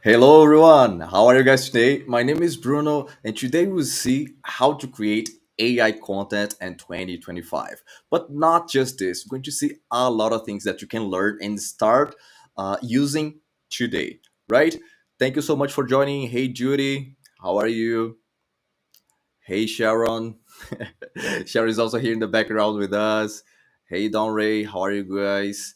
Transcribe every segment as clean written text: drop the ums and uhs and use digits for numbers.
Hello everyone, how are you guys today? My name is Bruno, and today we'll see how to create AI content in 2025. But not just this, we're going to see a lot of things that you can learn and start using today, right? Thank you so much for joining. Hey Judy, how are you? Hey Sharon. Sharon is also here in the background with us. Hey Don Ray, how are you guys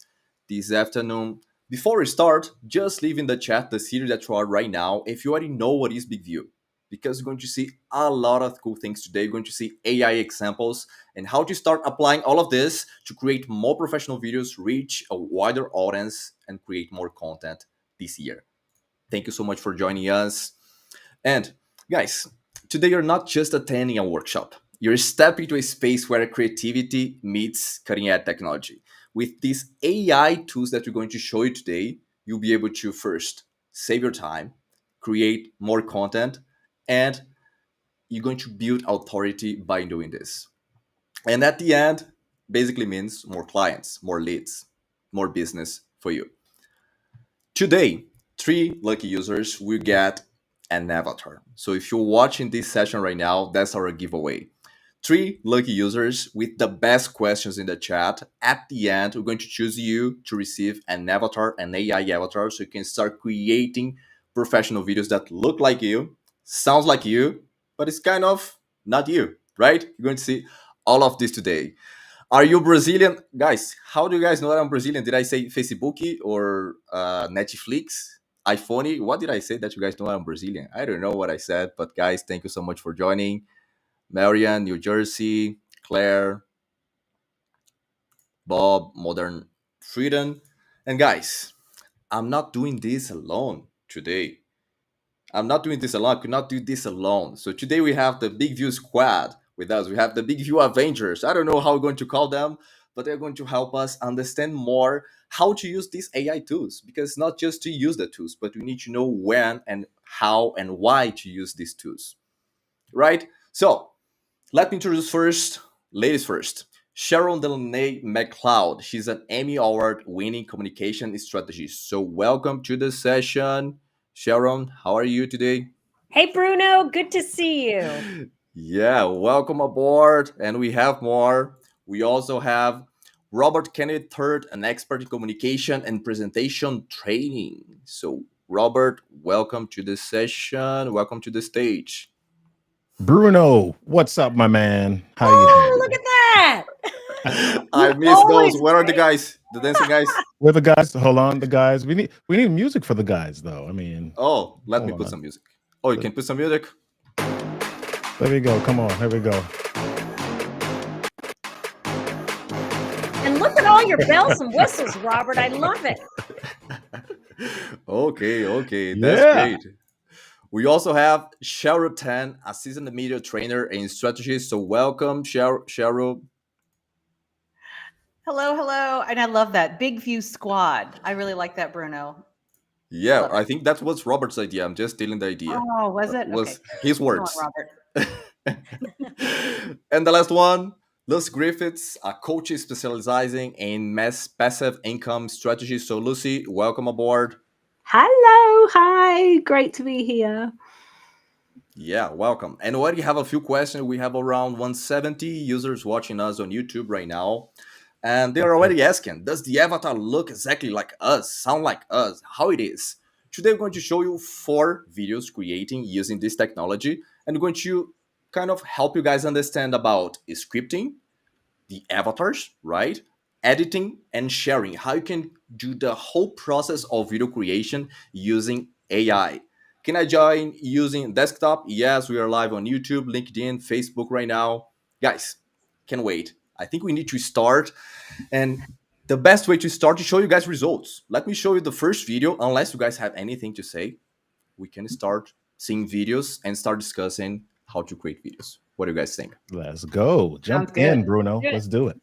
this afternoon? Before we start, just leave in the chat the series that you are right now if you already know what is BigVU. Because you're going to see a lot of cool things today. You're going to see AI examples and how to start applying all of this to create more professional videos, reach a wider audience, and create more content this year. Thank you so much for joining us. And guys, today you're not just attending a workshop. You're stepping into a space where creativity meets cutting edge technology. With these AI tools that we're going to show you today, you'll be able to first save your time, create more content, and you're going to build authority by doing this. And at the end, basically means more clients, more leads, more business for you. Today, three lucky users will get an avatar. So if you're watching this session right now, that's our giveaway. Three lucky users with the best questions in the chat. At the end, we're going to choose you to receive an avatar, an AI avatar, so you can start creating professional videos that look like you, sounds like you, but it's kind of not you, right? You're going to see all of this today. Are you Brazilian? Guys, how do you guys know that I'm Brazilian? Did I say Facebook or Netflix? iPhone? What did I say that you guys know I'm Brazilian? I don't know what I said, but guys, thank you so much for joining. Marian, New Jersey, Claire, Bob, Modern Freedom. And guys, I'm not doing this alone today. I'm not doing this alone. I could not do this alone. So today we have the Big View Squad with us. We have the Big View Avengers. I don't know how we're going to call them, but they're going to help us understand more how to use these AI tools. Because not just to use the tools, but we need to know when and how and why to use these tools. Right? So let me introduce first, ladies first. Sharon Delaney McCloud. She's an Emmy Award-winning communication strategist. So welcome to the session. Sharon, how are you today? Hey, Bruno, good to see you. Yeah, welcome aboard. And we have more. We also have Robert Kennedy III, an expert in communication and presentation training. So, Robert, welcome to the session. Welcome to the stage. Bruno, what's up, my man? How you Oh, doing? look at that. I You miss those. always Where are the bring. guys? The dancing guys? We're the guys. Hold on, the guys. We need music for the guys, though. I mean, Oh, let me hold put on. some music. Oh, you can put some music? There we go. Come on, here we go. And look at all your bells and whistles, Robert. I love it. Okay, that's Yeah. great. We also have Cheryl Tan, a seasoned media trainer and strategist. So welcome, Cheryl. Hello. And I love that. Big View Squad. I really like that, Bruno. Yeah, Love I it. think that was Robert's idea. I'm just stealing the idea. Oh, was it? Okay. Was his Come on, words. Robert. And the last one, Lucy Griffiths, a coach specializing in mass passive income strategy. So Lucy, welcome aboard. Hello, hi, great to be here. Yeah, welcome. And we already have a few questions. We have around 170 users watching us on YouTube right now. And they're already asking, does the avatar look exactly like us, sound like us, how it is? Today we're going to show you 4 videos creating using this technology, and we're going to kind of help you guys understand about scripting, the avatars, right? Editing and sharing, how you can do the whole process of video creation using AI. Can I join using desktop? Yes, we are live on YouTube, LinkedIn, Facebook right now. Guys, can't wait. I think we need to start. And the best way to start to show you guys results. Let me show you the first video. Unless you guys have anything to say, we can start seeing videos and start discussing how to create videos. What do you guys think? Let's go. Jump Sounds in, good. Bruno. Good. Let's do it.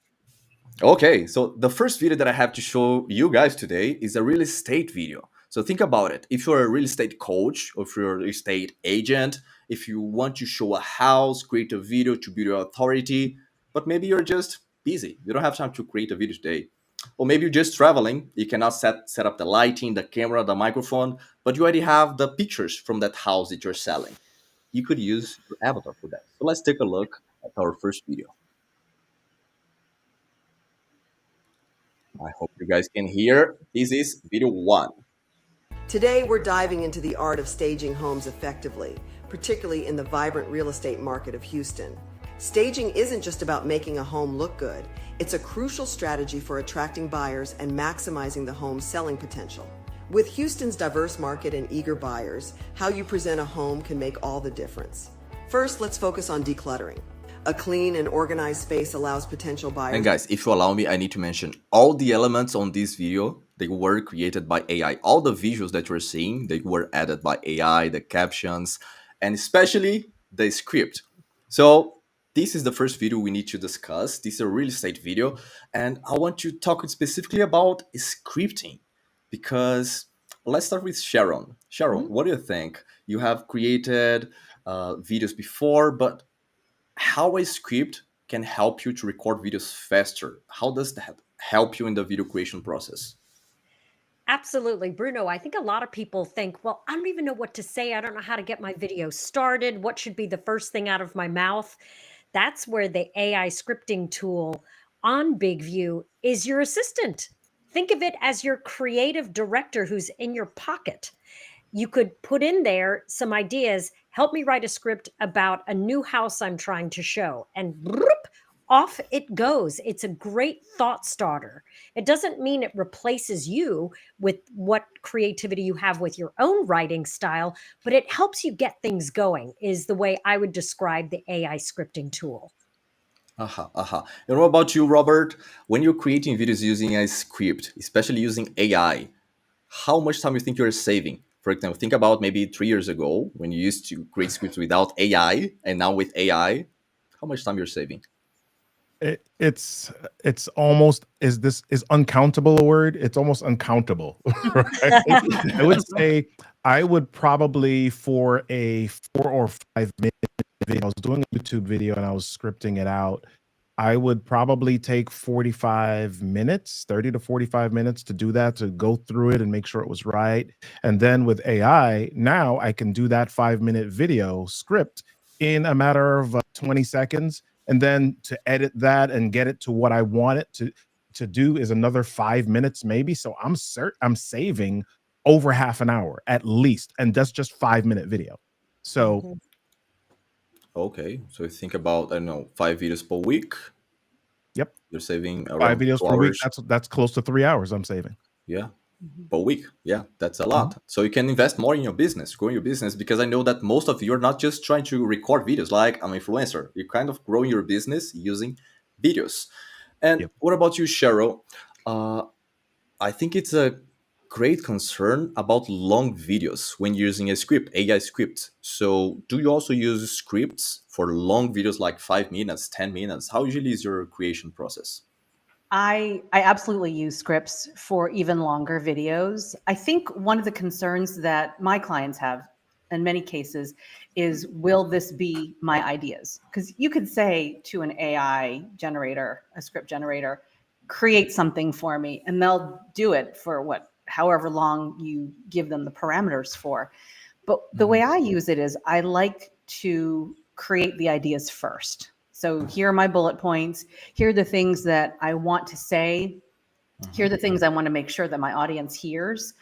Okay, so the first video that I have to show you guys today is a real estate video. So think about it. If you're a real estate coach, or if you're a real estate agent, if you want to show a house, create a video to build your authority, but maybe you're just busy. You don't have time to create a video today. Or maybe you're just traveling, you cannot set up the lighting, the camera, the microphone, but you already have the pictures from that house that you're selling. You could use your avatar for that. So let's take a look at our first video. I hope you guys can hear. This is video 1. Today, we're diving into the art of staging homes effectively, particularly in the vibrant real estate market of Houston. Staging isn't just about making a home look good. It's a crucial strategy for attracting buyers and maximizing the home's selling potential. With Houston's diverse market and eager buyers, how you present a home can make all the difference. First, let's focus on decluttering. A clean and organized space allows potential buyers... And guys, if you allow me, I need to mention all the elements on this video, they were created by AI. All the visuals that you're seeing, they were added by AI, the captions, and especially the script. So this is the first video we need to discuss. This is a real estate video, and I want to talk specifically about scripting, because let's start with Sharon. Sharon, what do you think? You have created videos before, but how a script can help you to record videos faster? How does that help you in the video creation process? Absolutely, Bruno. I think a lot of people think, well, I don't even know what to say. I don't know how to get my video started. What should be the first thing out of my mouth? That's where the AI scripting tool on BigVU is your assistant. Think of it as your creative director who's in your pocket. You could put in there some ideas. Help me write a script about a new house I'm trying to show. And off it goes. It's a great thought starter. It doesn't mean it replaces you with what creativity you have with your own writing style, but it helps you get things going, is the way I would describe the AI scripting tool. And what about you, Robert? When you're creating videos using a script, especially using AI, how much time you think you're saving? For example, think about maybe 3 years ago when you used to create scripts without AI, and now with AI, how much time you're saving? It's almost, is uncountable a word? It's almost uncountable, right? I would say I would probably, for a 4 or 5 minute video, I was doing a YouTube video and I was scripting it out, I would probably take 45 minutes, 30 to 45 minutes to do that, to go through it and make sure it was right. And then with AI, now I can do that 5-minute video script in a matter of 20 seconds. And then to edit that and get it to what I want it to do is another 5 minutes maybe. So I'm saving over half an hour at least. And that's just 5-minute video. So okay, so think about, I don't know, 5 videos per week. Yep, you're saving around 5 videos per week. hours. That's close to 3 hours I'm saving. Yeah, per week. Yeah, that's a lot. So you can invest more in your business, growing your business, because I know that most of you are not just trying to record videos like I'm an influencer. You're kind of growing your business using videos. And what about you, Cheryl? I think it's a great concern about long videos when using a script, AI script. So do you also use scripts for long videos like 5 minutes, 10 minutes? How usually is your creation process? I absolutely use scripts for even longer videos. I think one of the concerns that my clients have in many cases is, will this be my ideas? Because you could say to an AI generator, a script generator, create something for me, and they'll do it for however long you give them the parameters for. But the way I use it is I like to create the ideas first. So here are my bullet points. Here are the things that I want to say. Here are the things I want to make sure that my audience hears.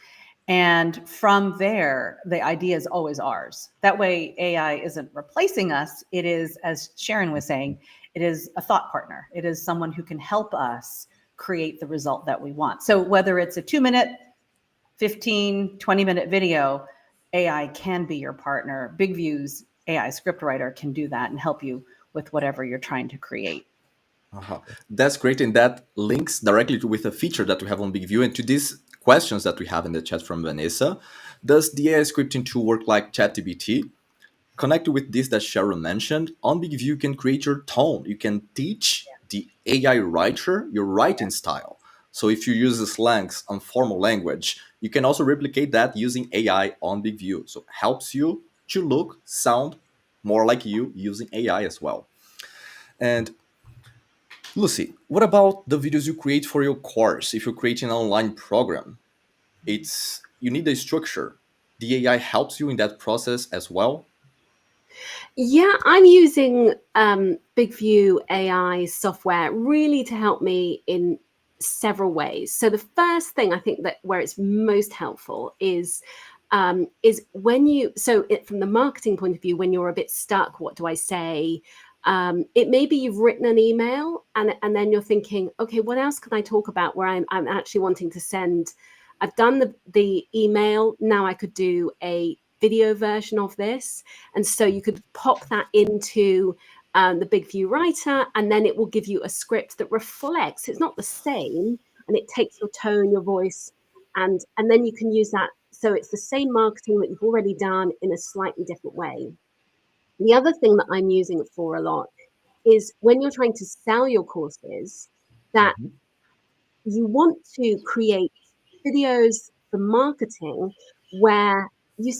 And from there, the idea is always ours. That way, AI isn't replacing us. It is, as Sharon was saying, it is a thought partner. It is someone who can help us create the result that we want. So whether it's a 2-minute, 15, 20-minute video, AI can be your partner. BigVU's AI scriptwriter can do that and help you with whatever you're trying to create. That's great, and that links directly with a feature that we have on BigVU and to these questions that we have in the chat from Vanessa. Does the AI scripting tool work like ChatGPT? Connected with this that Sharon mentioned, on BigVU you can create your tone. You can teach the AI writer your writing style. So if you use the slangs and formal language, you can also replicate that using AI on BigVU. So it helps you to look, sound more like you using AI as well. And Lucy, what about the videos you create for your course? If you're creating an online program, you need a structure. The AI helps you in that process as well. Yeah, I'm using BigVU AI software really to help me in several ways. So the first thing I think that where it's most helpful is when you from the marketing point of view, when you're a bit stuck, what do I say? It may be you've written an email and then you're thinking, okay, what else can I talk about where I'm actually wanting to send. I've done the email. Now I could do a video version of this. And so you could pop that into the BigVU writer, and then it will give you a script that reflects. It's not the same, and it takes your tone, your voice, and then you can use that. So it's the same marketing that you've already done in a slightly different way. The other thing that I'm using it for a lot is when you're trying to sell your courses, that Mhm. you want to create videos for marketing where you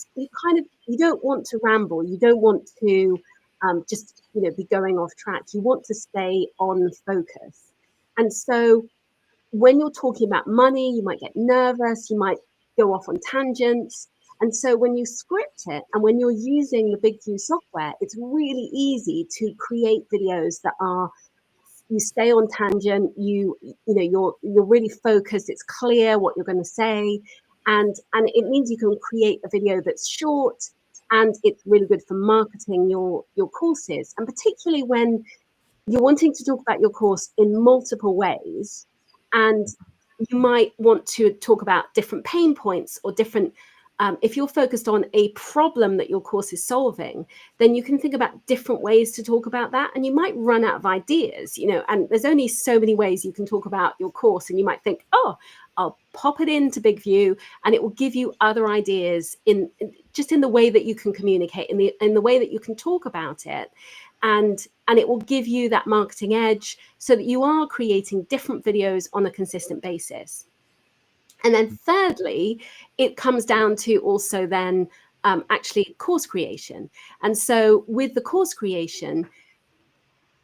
don't want to ramble, you don't want to just be going off track. You want to stay on focus, and so when you're talking about money, you might get nervous, you might go off on tangents. And so when you script it and when you're using the BigView software, it's really easy to create videos that are, you stay on tangent, you're really focused, it's clear what you're going to say. And it means you can create a video that's short, and it's really good for marketing your courses. And particularly when you're wanting to talk about your course in multiple ways, and you might want to talk about different pain points or different if you're focused on a problem that your course is solving, then you can think about different ways to talk about that, and you might run out of ideas, and there's only so many ways you can talk about your course, and you might think, oh, I'll pop it into BigView and it will give you other ideas in the way that you can communicate, in the way that you can talk about it, and it will give you that marketing edge so that you are creating different videos on a consistent basis. And then thirdly, it comes down to also then actually course creation. And so with the course creation,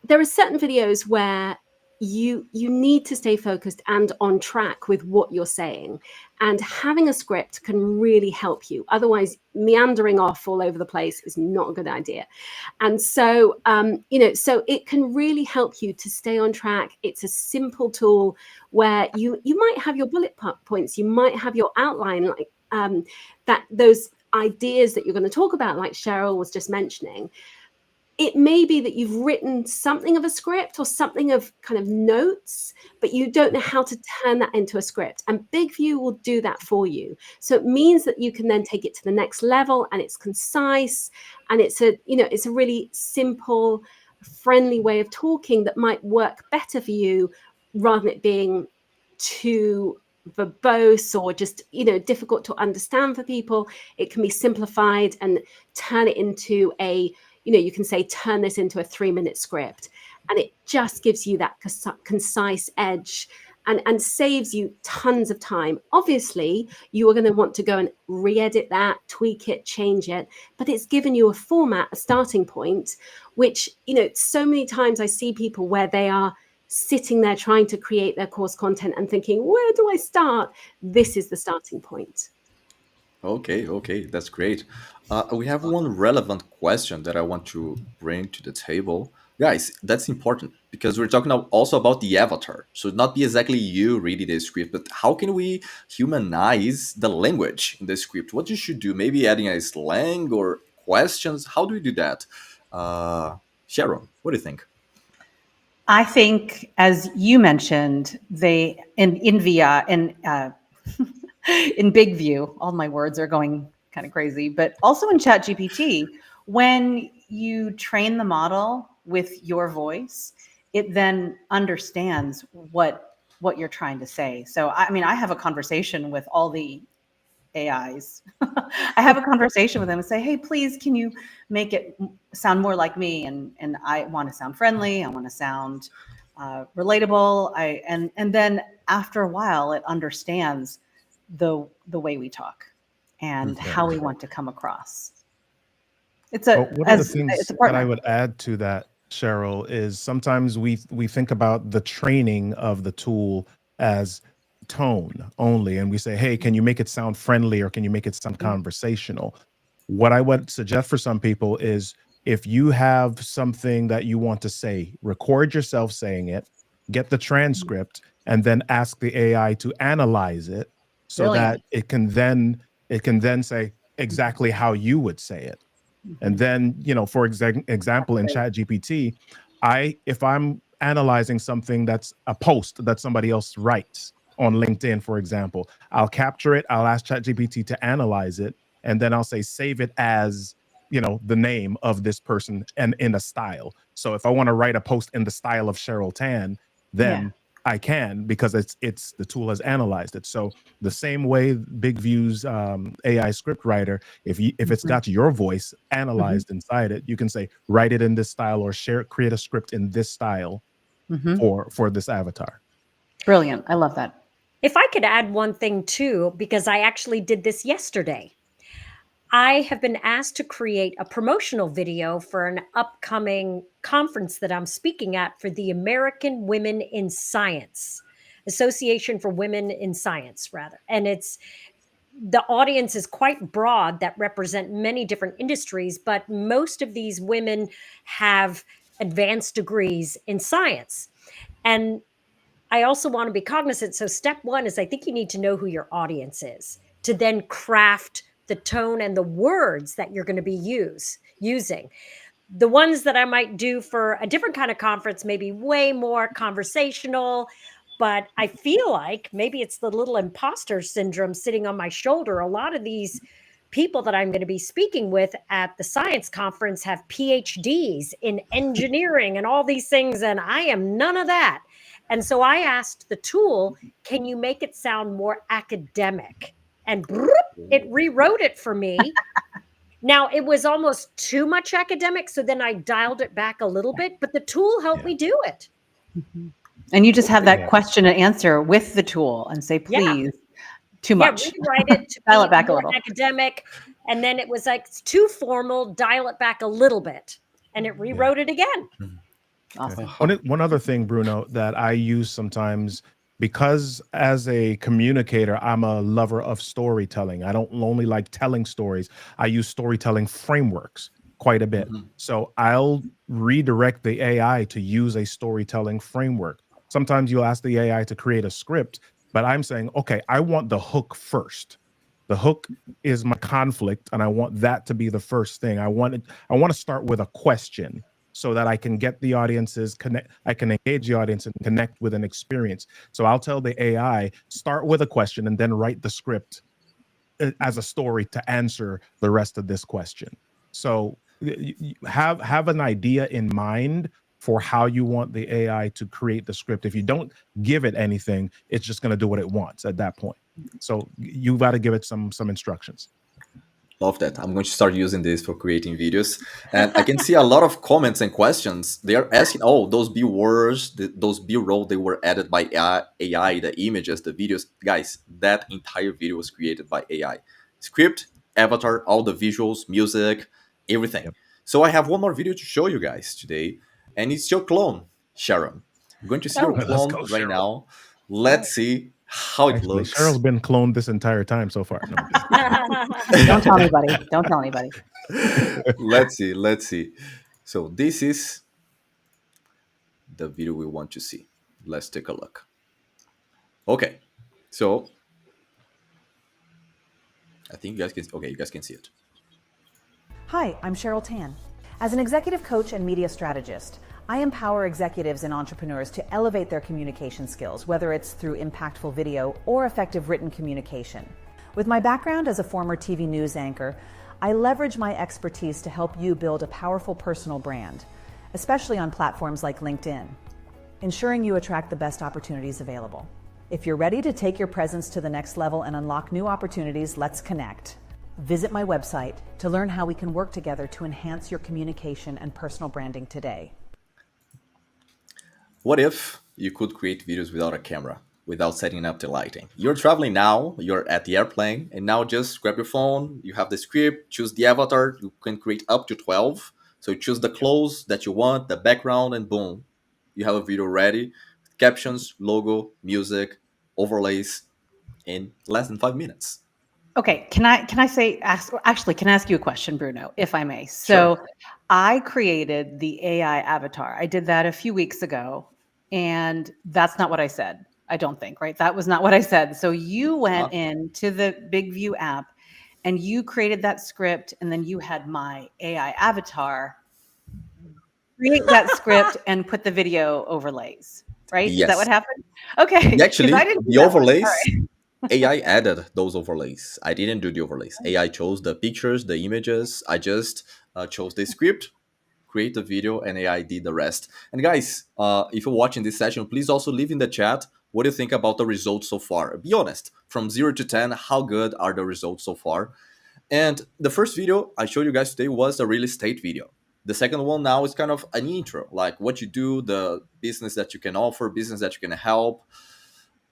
there are certain videos where you need to stay focused and on track with what you're saying, and having a script can really help you. Otherwise, meandering off all over the place is not a good idea. And so so it can really help you to stay on track. It's a simple tool where you might have your bullet points, you might have your outline, like that those ideas that you're going to talk about, like Cheryl was just mentioning. It may be that you've written something of a script or something of kind of notes, but you don't know how to turn that into a script. And BigView will do that for you. So it means that you can then take it to the next level, and it's concise, and it's a really simple, friendly way of talking that might work better for you, rather than it being too verbose or just difficult to understand for people. It can be simplified and turn it into you can say, turn this into a 3-minute script, and it just gives you that concise edge and saves you tons of time. Obviously, you are going to want to go and re-edit that, tweak it, change it, but it's given you a format, a starting point, which, so many times I see people where they are sitting there trying to create their course content and thinking, where do I start? This is the starting point. Okay, that's great. We have one relevant question that I want to bring to the table. Guys, that's important because we're talking also about the avatar. So not be exactly you reading the script, but how can we humanize the language in the script? What you should do? Maybe adding a slang or questions. How do we do that? Sharon, what do you think? I think, as you mentioned, they in VIA in in BigView, all my words are going kind of crazy, but also in ChatGPT, when you train the model with your voice, it then understands what you're trying to say. So I mean, I have a conversation with all the AIs. I have a conversation with them and say, hey, please, can you make it sound more like me? And I want to sound friendly. I want to sound relatable. And then after a while, it understands the way we talk and Okay. how we want to come across. It's Well, one of the it's things a that I partner. would add to that Cheryl, is sometimes we think about the training of the tool as tone only, and we say, "Hey, can you make it sound friendly or can you make it sound conversational?" What I would suggest for some people is if you have something that you want to say, record yourself saying it, get the transcript, and then ask the AI to analyze it so that Brilliant. it can then say exactly how you would say it. And then, for That's example, in great. Chat GPT, if I'm analyzing something that's a post that somebody else writes on LinkedIn, for example, I'll capture it, I'll ask Chat GPT to analyze it, and then I'll say, save it as, the name of this person and in a style. So if I want to write a post in the style of Cheryl Tan, Yeah. then I can, because it's the tool has analyzed it. So the same way BigVue's AI script writer, if it's got your voice analyzed inside it, you can say write it in this style or create a script in this style for this avatar. Brilliant. I love that. If I could add one thing too, because I actually did this yesterday. I have been asked to create a promotional video for an upcoming conference that I'm speaking at for the American Women in Science, Association for Women in Science, rather. And the audience is quite broad that represent many different industries, but most of these women have advanced degrees in science. And I also want to be cognizant. So, step one is I think you need to know who your audience is to then craft the tone and the words that you're going to be using. The ones that I might do for a different kind of conference may be way more conversational, but I feel like maybe it's the little imposter syndrome sitting on my shoulder. A lot of these people that I'm going to be speaking with at the science conference have PhDs in engineering and all these things, and I am none of that. And so I asked the tool, can you make it sound more academic? And it rewrote it for me. Now, it was almost too much academic, so then I dialed it back a little bit, but the tool helped me do it. And you just have that Yeah. question and answer with the tool and say, please, too much. Rewrite it to Dial be it back a more little. academic. And then it was like, it's too formal, dial it back a little bit. And it rewrote it again. Awesome. One other thing, Bruno, that I use sometimes, because as a communicator, I'm a lover of storytelling. I don't only like telling stories. I use storytelling frameworks quite a bit. So I'll redirect the AI to use a storytelling framework. Sometimes you'll ask the AI to create a script, but I'm saying, okay, I want the hook first. The hook is my conflict, and I want that to be the first thing. I want to start with a question, so that I can get the audiences connect. I can engage the audience and connect with an experience. So I'll tell the AI, start with a question and then write the script as a story to answer the rest of this question. So have an idea in mind for how you want the AI to create the script. If you don't give it anything, it's just going to do what it wants at that point. So you got to give it some instructions. Love that. I'm going to start using this for creating videos. And I can see a lot of comments and questions. They are asking, oh, those B-words, those B-roll, they were added by AI, the images, the videos. Guys, that entire video was created by AI. Script, avatar, all the visuals, music, everything. Yep. So I have one more video to show you guys today. And it's your clone, Sharon. I'm going to see your Let's clone go, right Cheryl. now. Let's see how it Actually, looks. Cheryl's been cloned this entire time so far. No, Don't tell anybody. Don't tell anybody. Let's see. So this is the video we want to see. Let's take a look. Okay, so I think you guys can see it. Hi, I'm Cheryl Tan. As an executive coach and media strategist, I empower executives and entrepreneurs to elevate their communication skills, whether it's through impactful video or effective written communication. With my background as a former TV news anchor, I leverage my expertise to help you build a powerful personal brand, especially on platforms like LinkedIn, ensuring you attract the best opportunities available. If you're ready to take your presence to the next level and unlock new opportunities, let's connect. Visit my website to learn how we can work together to enhance your communication and personal branding today. What if you could create videos without a camera, without setting up the lighting? You're traveling now, you're at the airplane, and now just grab your phone, you have the script, choose the avatar, you can create up to 12. So So you choose the clothes that you want, the background, and boom, you have a video ready. Captions, logo, music, overlays in less than 5 minutes. Okay, can I say actually can I ask you a question, Bruno, if I may? Sure. So I created the AI avatar. I did that a few weeks ago, and that's not what I said. I don't think, right? That was not what I said. So you Uh, went into the BigVU app and you created that script, and then you had my AI avatar create that script and put the video overlays, right? Is that what yes. happened? Okay, because I Actually, didn't do the that one. All overlays, right. AI added those overlays. I didn't do the overlays. AI chose the pictures, the images. I just chose the script, create the video, and AI did the rest. And guys, if you're watching this session, please also leave in the chat what do you think about the results so far. Be honest, from 0 to 10, how good are the results so far? And the first video I showed you guys today was a real estate video. The second one now is kind of an intro, like what you do, the business that you can offer, business that you can help.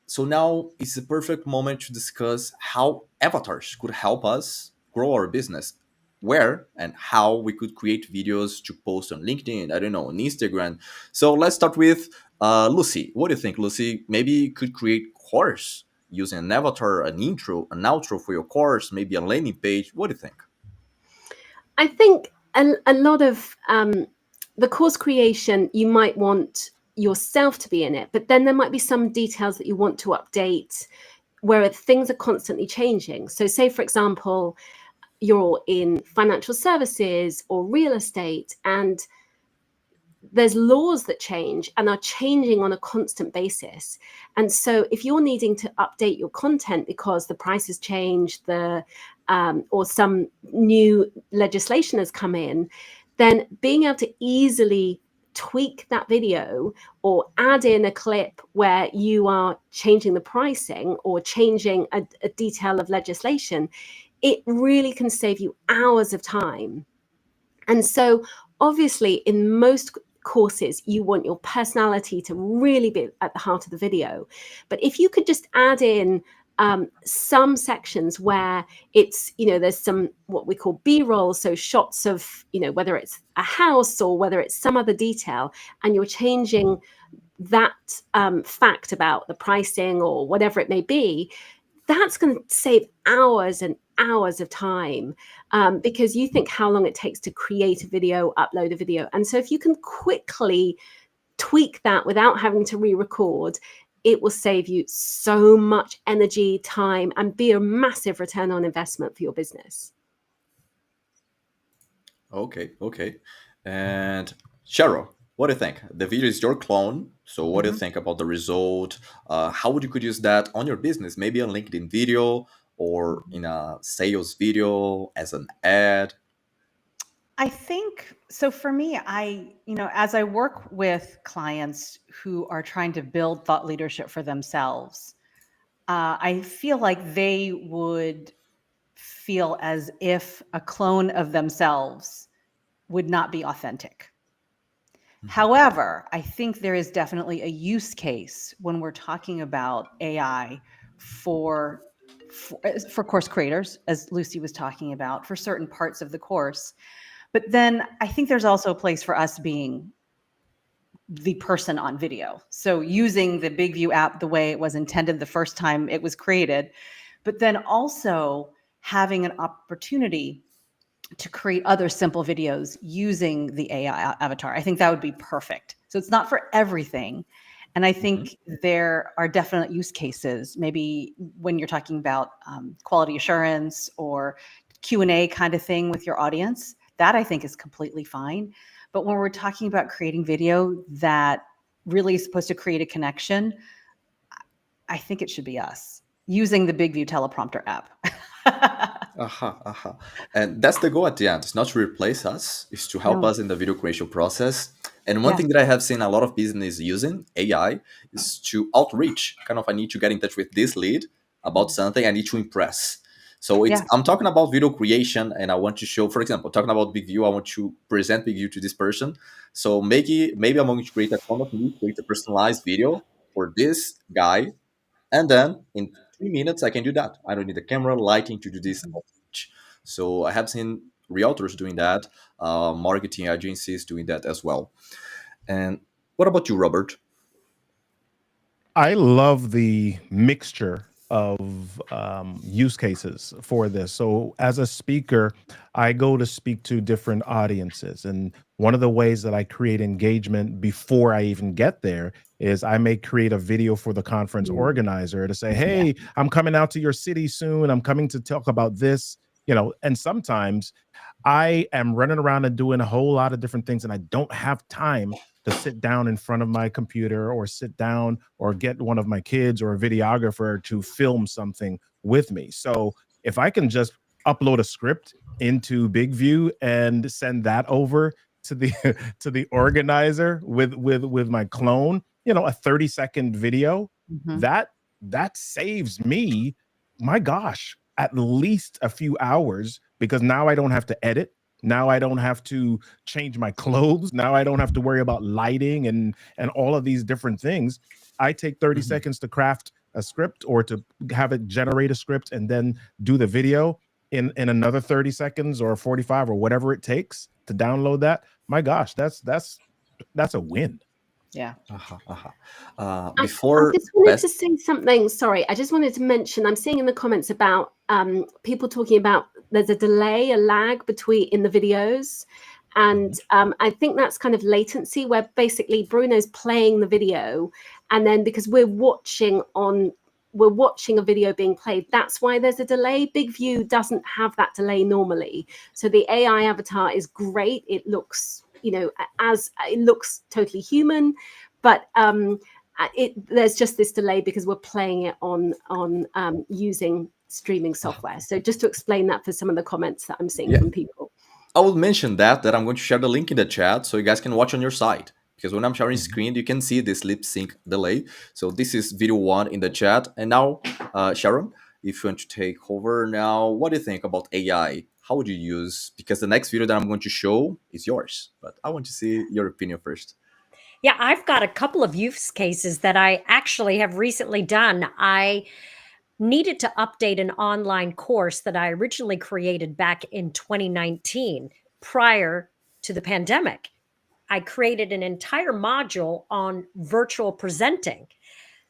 So now is the perfect moment to discuss how avatars could help us grow our business, where and how we could create videos to post on LinkedIn, I don't know, on Instagram. So let's start with Lucy. What do you think, Lucy? Maybe you could create course using an avatar, an intro, an outro for your course, maybe a landing page. What do you think? I think a lot of the course creation, you might want yourself to be in it, but then there might be some details that you want to update where things are constantly changing. So say, for example, you're in financial services or real estate, and there's laws that change and are changing on a constant basis. And so if you're needing to update your content because the price has changed, or some new legislation has come in, then being able to easily tweak that video or add in a clip where you are changing the pricing or changing a detail of legislation, it really can save you hours of time. And so obviously in most courses, you want your personality to really be at the heart of the video. But if you could just add in some sections where it's, there's some what we call B-roll, so shots of, whether it's a house or whether it's some other detail, and you're changing that fact about the pricing or whatever it may be, that's going to save hours and hours of time, because you think how long it takes to create a video, upload a video. And so if you can quickly tweak that without having to re-record, it will save you so much energy, time, and be a massive return on investment for your business. Okay, okay. And Cheryl, what do you think? The video is your clone. So what do you think about the result? How would you could use that on your business? Maybe a LinkedIn video or in a sales video as an ad? I think so. For me, as I work with clients who are trying to build thought leadership for themselves, I feel like they would feel as if a clone of themselves would not be authentic. However, I think there is definitely a use case when we're talking about AI for course creators, as Lucy was talking about, for certain parts of the course. But then I think there's also a place for us being the person on video. So using the BigVU app the way it was intended the first time it was created, but then also having an opportunity to create other simple videos using the AI avatar. I think that would be perfect. So it's not for everything. And I think there are definite use cases, maybe when you're talking about quality assurance or Q&A kind of thing with your audience, that I think is completely fine. But when we're talking about creating video that really is supposed to create a connection, I think it should be us using the BigVU teleprompter app. And that's the goal at the end. It's not to replace us, it's to help No. us in the video creation process. And one Yes. thing that I have seen a lot of business using AI is to outreach. Kind of, I need to get in touch with this lead about something, I need to impress. So it's Yes. I'm talking about video creation and I want to show, for example, talking about BigVU, I want to present BigVU to this person. So maybe I'm going to create a content, create a personalized video for this guy, and then in 3 minutes, I can do that. I don't need a camera, lighting to do this outreach. So I have seen realtors doing that, marketing agencies doing that as well. And what about you, Robert? I love the mixture of use cases for this. So, as a speaker, I go to speak to different audiences. And one of the ways that I create engagement before I even get there is I may create a video for the conference organizer to say, hey, I'm coming out to your city soon. I'm coming to talk about this. And sometimes I am running around and doing a whole lot of different things, and I don't have time to sit down in front of my computer or sit down or get one of my kids or a videographer to film something with me. So if I can just upload a script into BigVU and send that over to the to the organizer with my clone, a 30-second video, that saves me, my gosh, at least a few hours, because now I don't have to edit. Now I don't have to change my clothes. Now I don't have to worry about lighting and all of these different things. I take 30 seconds to craft a script or to have it generate a script and then do the video in another 30 seconds or 45 or whatever it takes to download that. My gosh, that's a win. Yeah. I Before just wanted Beth, to say something. Sorry, I just wanted to mention, I'm seeing in the comments about people talking about there's a delay, a lag in the videos. And I think that's kind of latency where basically Bruno's playing the video. And then because we're watching a video being played, that's why there's a delay. BigVU doesn't have that delay normally. So the AI avatar is great. It looks, it looks totally human, but there's just this delay because we're playing it on using streaming software. So just to explain that for some of the comments that I'm seeing from people. I will mention that I'm going to share the link in the chat so you guys can watch on your side. Because when I'm sharing screen, you can see this lip sync delay. So this is video 1 in the chat. And now, Sharon, if you want to take over now, what do you think about AI? How would you use? Because the next video that I'm going to show is yours. But I want to see your opinion first. Yeah, I've got a couple of use cases that I actually have recently done. I needed to update an online course that I originally created back in 2019 prior to the pandemic. I created an entire module on virtual presenting.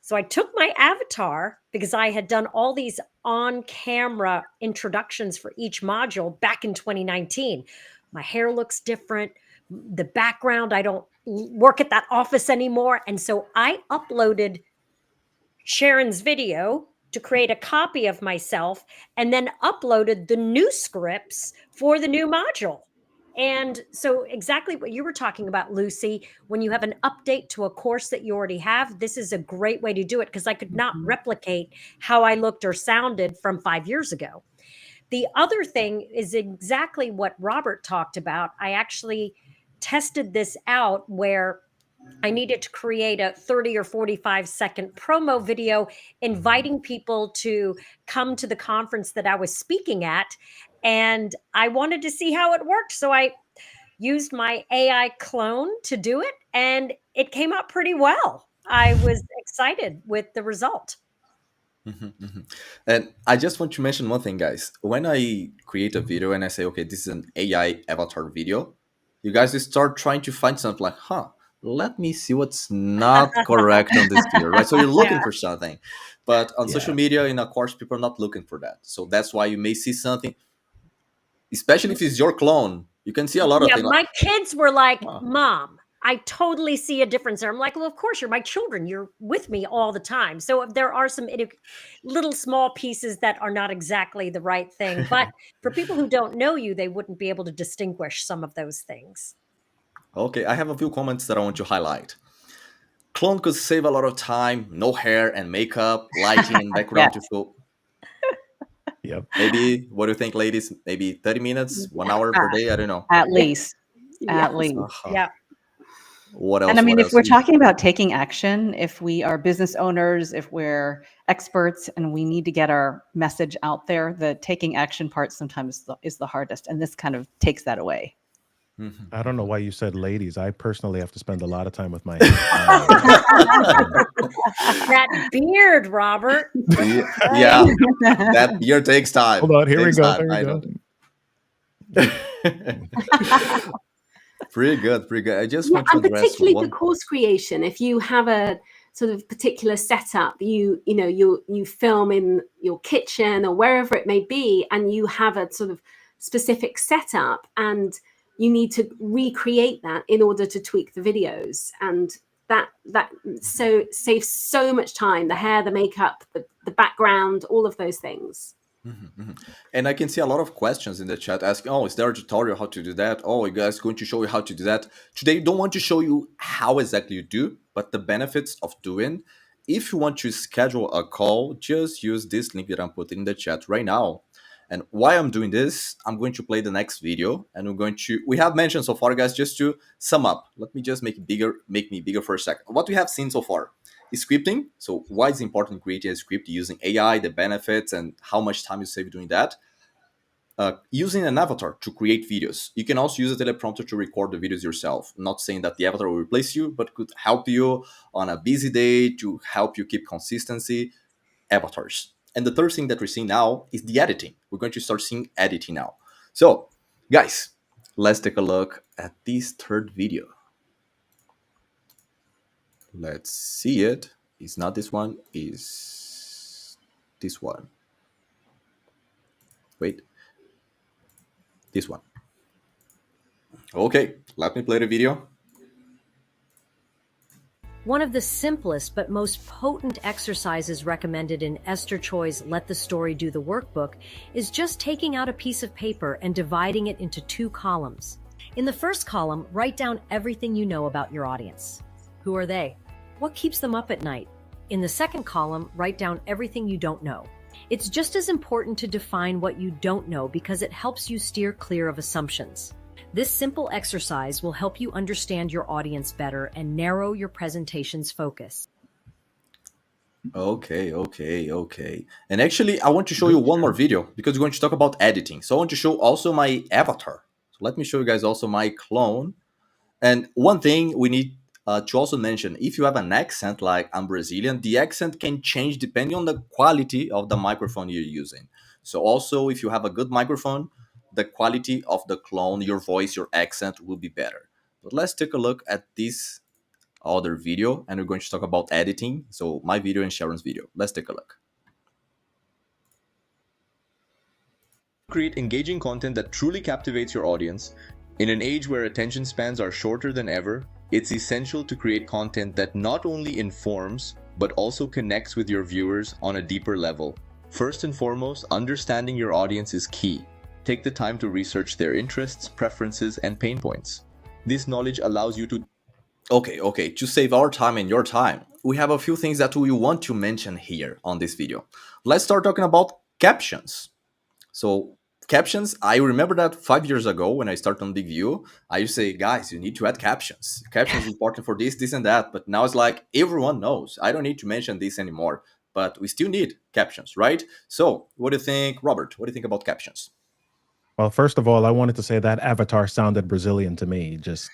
So I took my avatar because I had done all these on-camera introductions for each module back in 2019. My hair looks different. The background, I don't work at that office anymore. And so I uploaded Sharon's video to create a copy of myself and then uploaded the new scripts for the new module. And so exactly what you were talking about, Lucy, when you have an update to a course that you already have, this is a great way to do it because I could not replicate how I looked or sounded from 5 years ago. The other thing is exactly what Robert talked about. I actually tested this out where I needed to create a 30 or 45-second promo video inviting people to come to the conference that I was speaking at. And I wanted to see how it worked. So I used my AI clone to do it, and it came out pretty well. I was excited with the result. And I just want to mention one thing, guys. When I create a video and I say, okay, this is an AI avatar video, you guys will start trying to find something like, let me see what's not correct on this video, right? So you're looking for something. But on social media, in a course, people are not looking for that. So that's why you may see something, especially if it's your clone. You can see a lot of things. My kids were like, Mom, I totally see a difference there. I'm like, well, of course, you're my children. You're with me all the time. So there are some little small pieces that are not exactly the right thing. But for people who don't know you, they wouldn't be able to distinguish some of those things. Okay, I have a few comments that I want to highlight. Clone could save a lot of time, no hair and makeup, lighting, background to full. Yep. Maybe, what do you think, ladies? Maybe 30 minutes, 1 hour per day? I don't know. At least. Yeah. At least. Yeah. What else? And I mean, what if else? we're talking about taking action, if we are business owners, if we're experts and we need to get our message out there, the taking action part sometimes is the hardest. And this kind of takes that away. I don't know why you said ladies. I personally have to spend a lot of time with my That beard, Robert. Yeah, that beer takes time. Hold on, here we Takes go. time, There we I go. know. Pretty good, pretty good. I just Yeah, want to and address particularly the one. course creation. If you have a sort of particular setup, you film in your kitchen or wherever it may be, and you have a sort of specific setup, and you need to recreate that in order to tweak the videos, and that so saves so much time. The hair, the makeup, the background, all of those things. And I can see a lot of questions in the chat asking, oh, is there a tutorial how to do that? Oh, you guys going to show you how to do that? Today, don't want to show you how exactly you do, but the benefits of doing. If you want to schedule a call, just use this link that I'm putting in the chat right now. And why I'm doing this, I'm going to play the next video, and we have mentioned so far, guys, just to sum up. Let me just make me bigger for a second. What we have seen so far is scripting. So why is it important creating a script using AI, the benefits, and how much time you save doing that? Using an avatar to create videos. You can also use a teleprompter to record the videos yourself. I'm not saying that the avatar will replace you, but could help you on a busy day to help you keep consistency. Avatars. And the third thing that we're seeing now is the editing. We're going to start seeing editing now. So, guys, let's take a look at this third video. Let's see it. It's not this one, it's this one. Wait. This one. Okay, let me play the video. One of the simplest but most potent exercises recommended in Esther Choi's Let the Story Do the Workbook is just taking out a piece of paper and dividing it into 2 columns. In the first column, write down everything you know about your audience. Who are they? What keeps them up at night? In the second column, write down everything you don't know. It's just as important to define what you don't know because it helps you steer clear of assumptions. This simple exercise will help you understand your audience better and narrow your presentation's focus. Okay. And actually, I want to show you one more video because we're going to talk about editing. So I want to show also my avatar. So let me show you guys also my clone. And one thing we need to also mention, if you have an accent like I'm Brazilian, the accent can change depending on the quality of the microphone you're using. So also, if you have a good microphone, the quality of the clone, your voice, your accent will be better. But let's take a look at this other video, and we're going to talk about editing. So my video and Sharon's video. Let's take a look. Create engaging content that truly captivates your audience. In an age where attention spans are shorter than ever, it's essential to create content that not only informs, but also connects with your viewers on a deeper level. First and foremost, understanding your audience is key. Take the time to research their interests, preferences, and pain points. This knowledge allows you to... Okay. To save our time and your time, we have a few things that we want to mention here on this video. Let's start talking about captions. So captions, I remember that 5 years ago when I started on BigVU, I used to say, guys, you need to add captions. Captions is important for this, and that. But now it's like everyone knows. I don't need to mention this anymore. But we still need captions, right? So what do you think, Robert? What do you think about captions? Well, first of all, I wanted to say that avatar sounded Brazilian to me. Just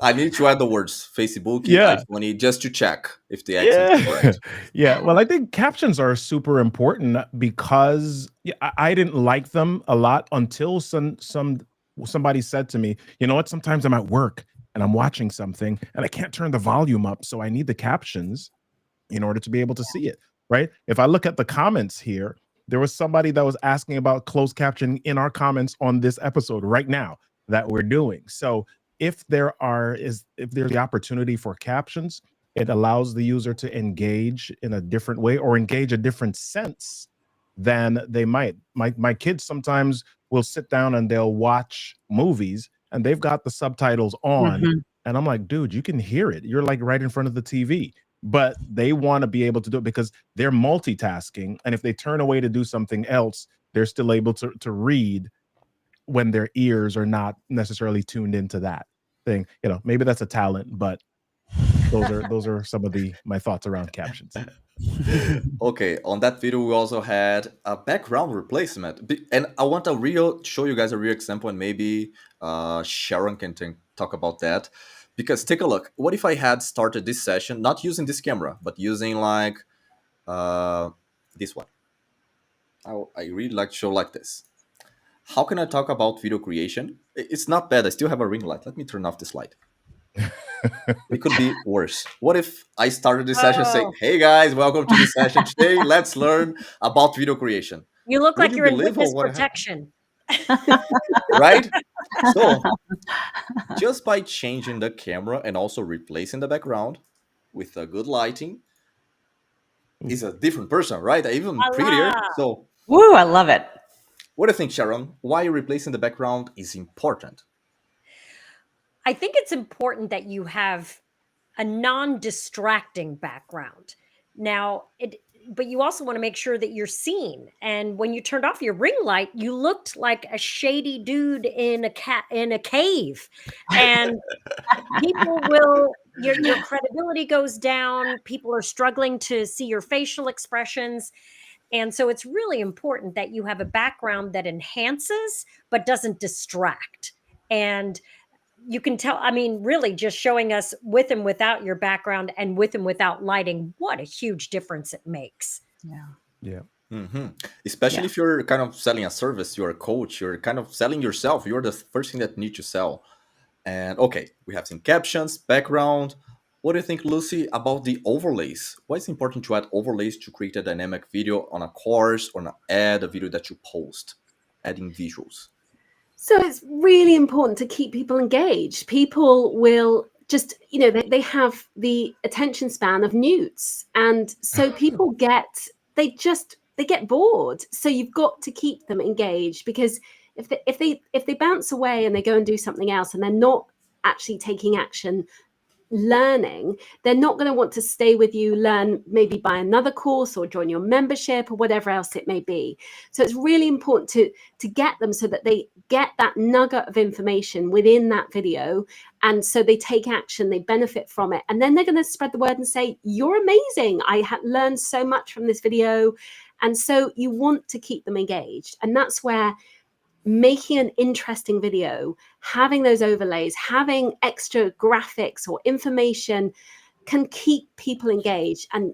I need to add the words Facebook, iPhone, just to check if the accent is correct. Yeah. Well, I think captions are super important because I didn't like them a lot until somebody said to me, you know what? Sometimes I'm at work and I'm watching something and I can't turn the volume up, so I need the captions in order to be able to see it. Right? If I look at the comments here, there was somebody that was asking about closed captioning in our comments on this episode right now that we're doing. So if there's the opportunity for captions, it allows the user to engage in a different way or engage a different sense than they might. My kids sometimes will sit down and they'll watch movies and they've got the subtitles on. And I'm like, dude, you can hear it. You're like right in front of the TV. But they want to be able to do it because they're multitasking. And if they turn away to do something else, they're still able to read when their ears are not necessarily tuned into that thing. You know, maybe that's a talent, but those are some of my thoughts around captions. Okay, on that video, we also had a background replacement. And I want to show you guys a real example, and maybe Sharon can talk about that. Because take a look. What if I had started this session not using this camera, but using like this one? I really like to show like this. How can I talk about video creation? It's not bad. I still have a ring light. Let me turn off this light. It could be worse. What if I started this session saying, Oh, "Hey guys, welcome to this session today. Let's learn about video creation." you look Would like you you're in believe witness what happened? protection. Right? So, just by changing the camera and also replacing the background with a good lighting, is a different person, right? Even prettier. Allah. So, Woo, I love it. what do you think, Sharon? Why replacing the background is important? I think it's important that you have a non-distracting background. Now, but you also want to make sure that you're seen. And when you turned off your ring light, you looked like a shady dude in a cave. And people will your credibility goes down. People are struggling to see your facial expressions. And so it's really important that you have a background that enhances but doesn't distract. And you can tell, I mean, really just showing us with and without your background and with and without lighting, what a huge difference it makes. Yeah. Yeah. Hmm. Especially Yeah. if you're kind of selling a service, you're a coach, you're kind of selling yourself. You're the first thing that you need to sell. And okay, we have some captions, background. What do you think, Lucy, about the overlays? Why is it important to add overlays to create a dynamic video on a course or an ad, a video that you post, adding visuals? So it's really important to keep people engaged. People will just, they have the attention span of newts. And so people they get bored. So you've got to keep them engaged, because if they bounce away and they go and do something else and they're not actually taking action, learning, they're not going to want to stay with you, learn, maybe buy another course or join your membership or whatever else it may be. So it's really important to get them so that they get that nugget of information within that video, and so they take action, they benefit from it, and then they're going to spread the word and say, you're amazing, I learned so much from this video. And so you want to keep them engaged, and that's where making an interesting video, having those overlays, having extra graphics or information can keep people engaged and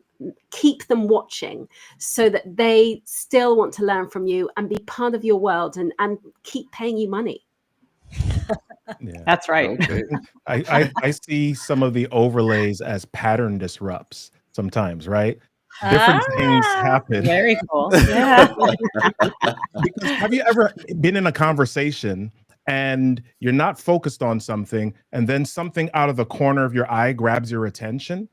keep them watching, so that they still want to learn from you and be part of your world and keep paying you money. Yeah. That's right. Okay. I see some of the overlays as pattern disrupts sometimes, right? Different things happen. Very cool. Yeah. Because have you ever been in a conversation and you're not focused on something, and then something out of the corner of your eye grabs your attention?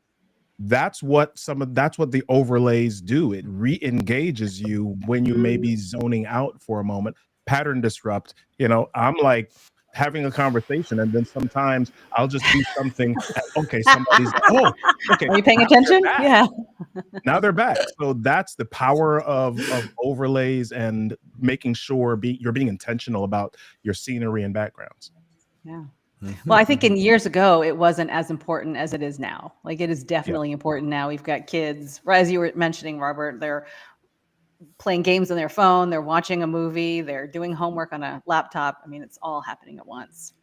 That's what the overlays do. It re-engages you when you may be zoning out for a moment. Pattern disrupt. I'm like having a conversation, and then sometimes I'll just do something. Okay, somebody's okay. Are you paying now attention? they're back. Yeah. Now they're back. So that's the power of overlays and making sure you're being intentional about your scenery and backgrounds. Yeah. Well, I think in years ago, it wasn't as important as it is now. Like, it is definitely important now. We've got kids, as you were mentioning, Robert, they're playing games on their phone, they're watching a movie, they're doing homework on a laptop. I mean, it's all happening at once.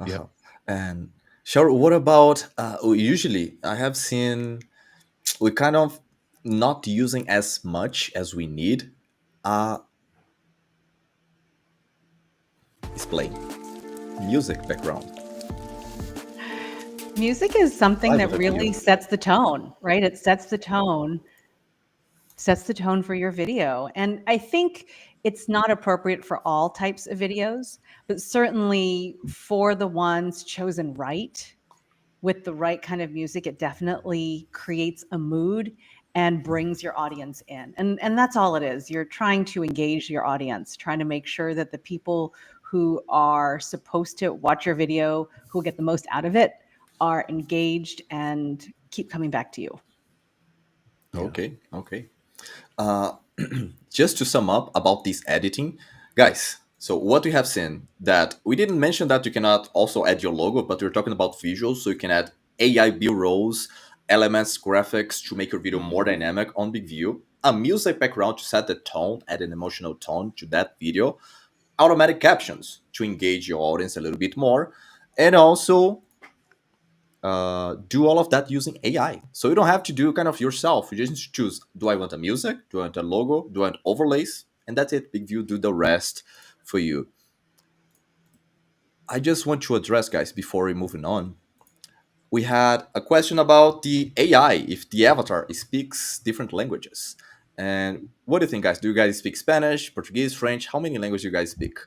Uh-huh. And Cheryl, what about usually I have seen we kind of not using as much as we need display music background. Music is something Live that with a really video. sets the tone, right? It sets the tone for your video. And I think it's not appropriate for all types of videos, but certainly for the ones chosen right, with the right kind of music, it definitely creates a mood and brings your audience in. And that's all it is. You're trying to engage your audience, trying to make sure that the people who are supposed to watch your video, who get the most out of it, are engaged and keep coming back to you. Okay. Just to sum up about this editing, guys. So what we have seen, that we didn't mention that you cannot also add your logo, but we're talking about visuals, so you can add AI B-rolls, elements, graphics to make your video more dynamic on BigVU, a music background to set the tone, add an emotional tone to that video, automatic captions to engage your audience a little bit more, and also do all of that using AI. So you don't have to do kind of yourself. You just choose, do I want a music? Do I want a logo? Do I want overlays? and that's it. BigVU do the rest for you. I just want to address, guys, before we moving on. We had a question about the AI, if the avatar speaks different languages. And what do you think, guys? Do you guys speak Spanish, Portuguese, French? How many languages do you guys speak?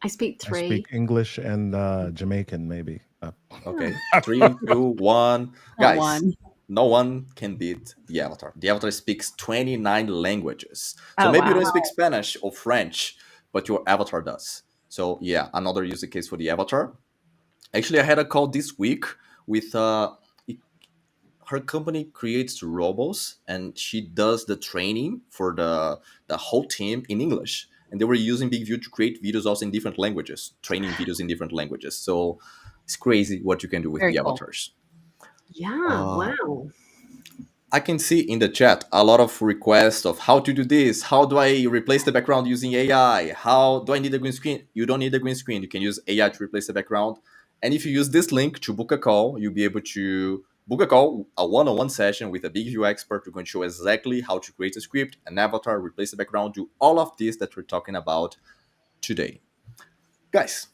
I speak I three. speak English and Jamaican, maybe. Okay, 3, 2, 1. Guys, One. no one can beat the avatar. The avatar speaks 29 languages. So Oh, maybe you wow. don't speak Spanish or French, but your avatar does. So yeah, another use case for the avatar. Actually, I had a call this week with her company creates robots, and she does the training for the whole team in English. And they were using BigVU to create videos also in different languages, training videos in different languages. So it's crazy what you can do with Very the cool. avatars. Yeah, wow. I can see in the chat a lot of requests of how to do this. How do I replace the background using AI? How do I need a green screen? You don't need a green screen. You can use AI to replace the background. And if you use this link to book a call, you'll be able to book a call, a one-on-one session with a BigVU expert who can show exactly how to create a script, an avatar, replace the background, do all of this that we're talking about today. Guys,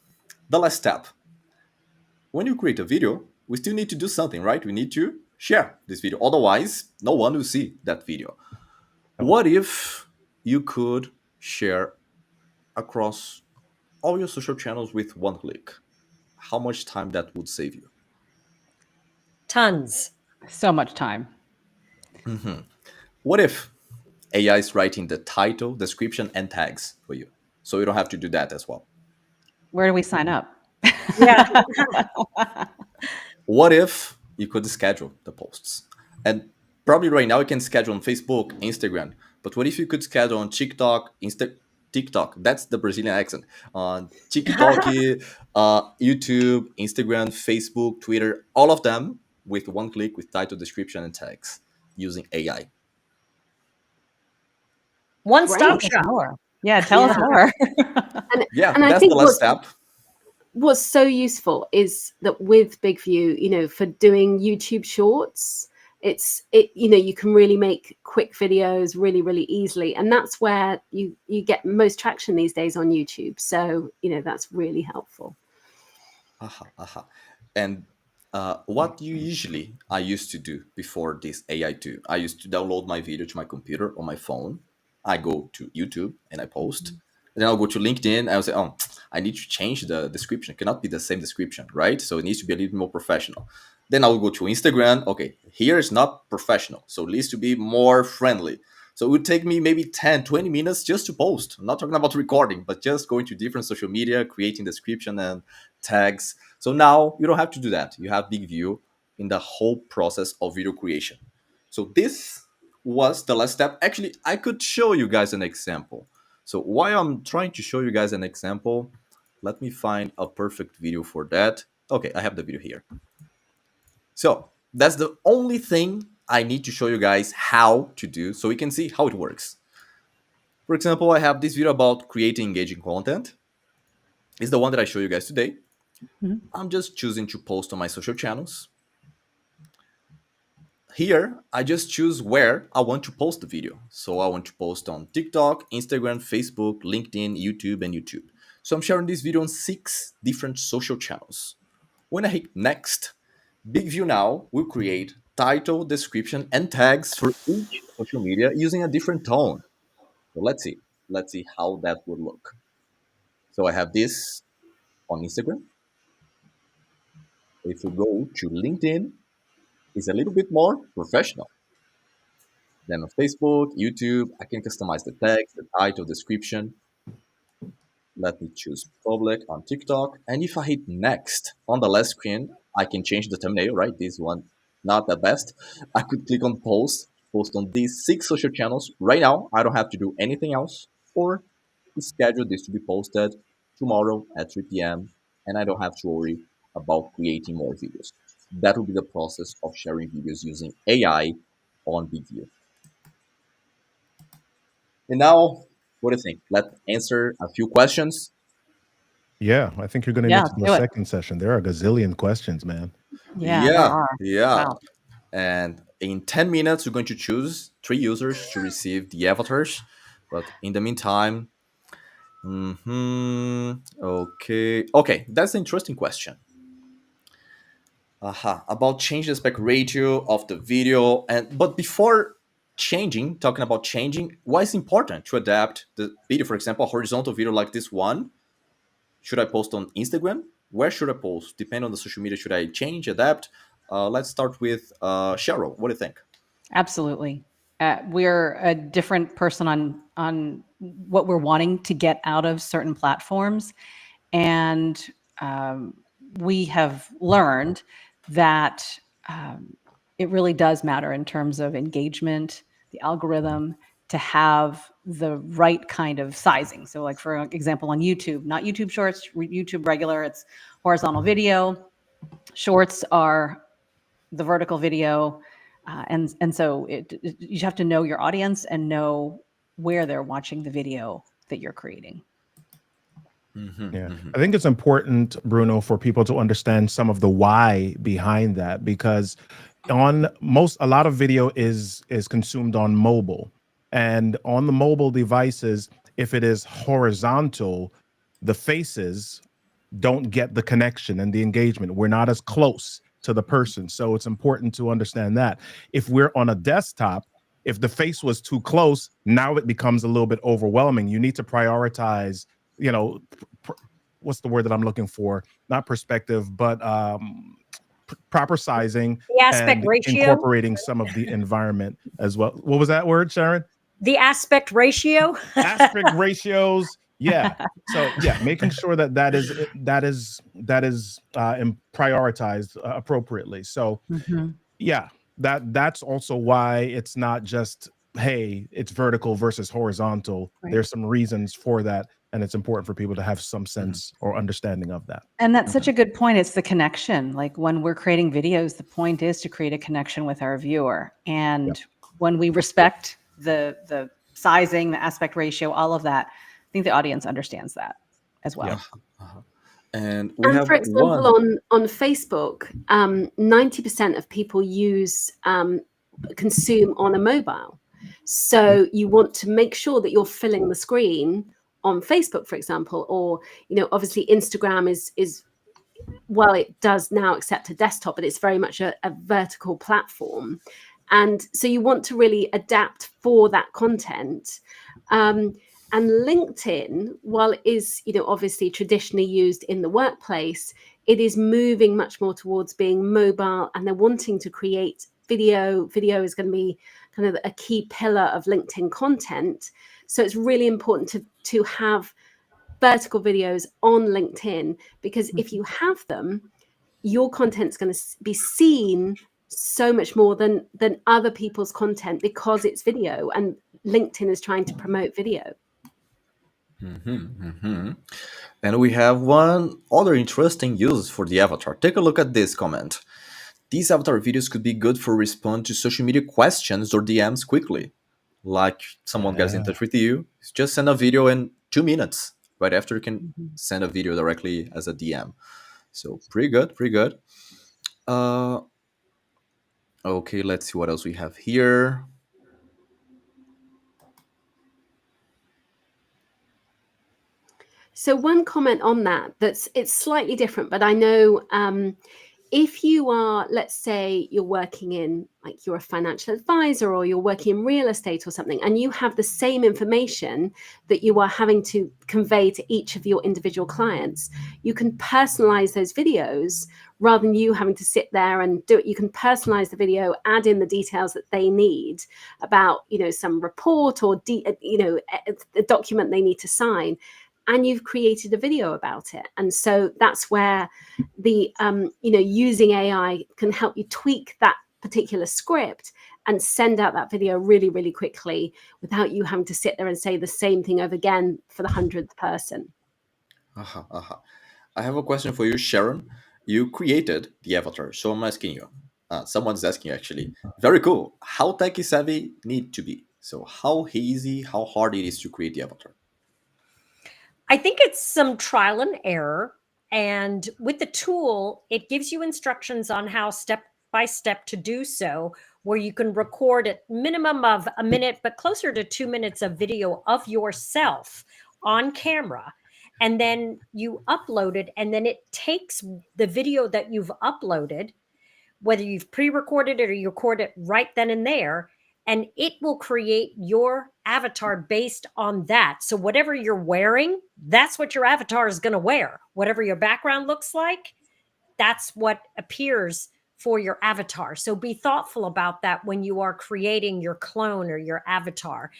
the last step. When you create a video, we still need to do something, right? We need to share this video. Otherwise, no one will see that video. What if you could share across all your social channels with one click? How much time that would save you? Tons. So much time. What if AI is writing the title, description, and tags for you? So you don't have to do that as well. Where do we sign up? Yeah. What if you could schedule the posts? And probably right now you can schedule on Facebook, Instagram. But what if you could schedule on TikTok? That's the Brazilian accent. On TikTok, YouTube, Instagram, Facebook, Twitter, all of them with one click with title, description, and tags using AI. One Great. stop Tell us shop. more. Yeah, tell us more. Yeah, And I that's think the last step. what's so useful is that with BigVU, for doing YouTube shorts, you can really make quick videos really, really easily. And that's where you get most traction these days on YouTube. So, that's really helpful. And what I used to do before this AI too, I used to download my video to my computer or my phone. I go to YouTube and I post. And then I'll go to LinkedIn. I'll say, oh, I need to change the description. It cannot be the same description, right? So it needs to be a little more professional. Then I'll go to Instagram. Okay, here is not professional. So it needs to be more friendly. So it would take me maybe 10, 20 minutes just to post. I'm not talking about recording, but just going to different social media, creating description and tags. So now you don't have to do that. You have BigVU in the whole process of video creation. So this was the last step. Actually, I could show you guys an example. So while I'm trying to show you guys an example, let me find a perfect video for that. Okay, I have the video here. So that's the only thing I need to show you guys how to do so we can see how it works. For example, I have this video about creating engaging content. It's the one that I show you guys today. I'm just choosing to post on my social channels. Here, I just choose where I want to post the video. So I want to post on TikTok, Instagram, Facebook, LinkedIn, YouTube, and YouTube. So I'm sharing this video on 6 different social channels. When I hit next, BigVU now will create title, description, and tags for each social media using a different tone. So let's see how that would look. So I have this on Instagram. If we go to LinkedIn, it's a little bit more professional. Then on Facebook, YouTube, I can customize the text, the title, description. Let me choose public on TikTok. And if I hit next on the last screen, I can change the thumbnail, right? This one, not the best. I could click on post on these 6 social channels. Right now, I don't have to do anything else or schedule this to be posted tomorrow at 3 p.m. And I don't have to worry about creating more videos. That will be the process of sharing videos using AI on BigVU. And now, what do you think? Let's answer a few questions. Yeah, I think you're going to Yeah, need to do do a it. second session. There are a gazillion questions, man. Yeah, there are. Wow. And in 10 minutes, we're going to choose 3 users to receive the avatars. But in the meantime, okay, that's an interesting question. About change the aspect ratio of the video, but before talking about changing, why is important to adapt the video? For example, a horizontal video like this one, should I post on Instagram? Where should I post? Depending on the social media, should I change, adapt? Let's start with Cheryl. What do you think? Absolutely. We're a different person on what we're wanting to get out of certain platforms. And we have learned that it really does matter in terms of engagement, the algorithm, to have the right kind of sizing. So like for example, on YouTube, not YouTube Shorts, YouTube regular, it's horizontal video. Shorts are the vertical video. And so you have to know your audience and know where they're watching the video that you're creating. Yeah, I think it's important, Bruno, for people to understand some of the why behind that, because a lot of video is consumed on mobile, and on the mobile devices, if it is horizontal, the faces don't get the connection and the engagement. We're not as close to the person, so it's important to understand that. If we're on a desktop, if the face was too close, now it becomes a little bit overwhelming. You need to prioritize, what's the word that I'm looking for? Not perspective, but proper sizing, The aspect and ratio. incorporating some of the environment as well. What was that word, Sharon? The aspect ratio. Aspect ratios. Yeah. So yeah, making sure that is prioritized appropriately. So yeah, that's also why it's not just, hey, it's vertical versus horizontal. Right. There's some reasons for that, and it's important for people to have some sense or understanding of that. And that's such a good point. It's the connection. Like when we're creating videos, the point is to create a connection with our viewer. And when we respect the sizing, the aspect ratio, all of that, I think the audience understands that as well. And we have for example, one. on Facebook, 90% of people consume on a mobile. So you want to make sure that you're filling the screen on Facebook, for example, or obviously Instagram is well, it does now accept a desktop, but it's very much a vertical platform, and so you want to really adapt for that content. And LinkedIn, while it is, obviously traditionally used in the workplace, it is moving much more towards being mobile, and they're wanting to create video. Video is going to be kind of a key pillar of LinkedIn content. So it's really important to have vertical videos on LinkedIn, because if you have them, your content's going to be seen so much more than other people's content, because it's video, and LinkedIn is trying to promote video. And we have one other interesting use for the avatar. Take a look at this comment. These avatar videos could be good for respond to social media questions or DMs quickly. Like someone gets in touch with you, just send a video in 2 minutes. Right after you can send a video directly as a DM. So pretty good. Okay, let's see what else we have here. So one comment on that, it's slightly different, but I know if you are, let's say you're working in, like you're a financial advisor or you're working in real estate or something, and you have the same information that you are having to convey to each of your individual clients, you can personalize those videos rather than you having to sit there and do it. You can personalize the video, add in the details that they need about, some report or, a document they need to sign, and you've created a video about it. And so that's where the, using AI can help you tweak that particular script and send out that video really, really quickly without you having to sit there and say the same thing over again for the 100th person. I have a question for you, Sharon. You created the avatar, so I'm asking you. Someone's asking you, actually. Very cool. How techy savvy need to be? So how easy, how hard it is to create the avatar? I think it's some trial and error. And with the tool, it gives you instructions on how step by step to do so where you can record at minimum of a minute, but closer to 2 minutes of video of yourself on camera. And then you upload it, and then it takes the video that you've uploaded, whether you've pre-recorded it or you record it right then and there, and it will create your avatar based on that. So whatever you're wearing, that's what your avatar is going to wear. Whatever your background looks like, that's what appears for your avatar. So be thoughtful about that when you are creating your clone or your avatar.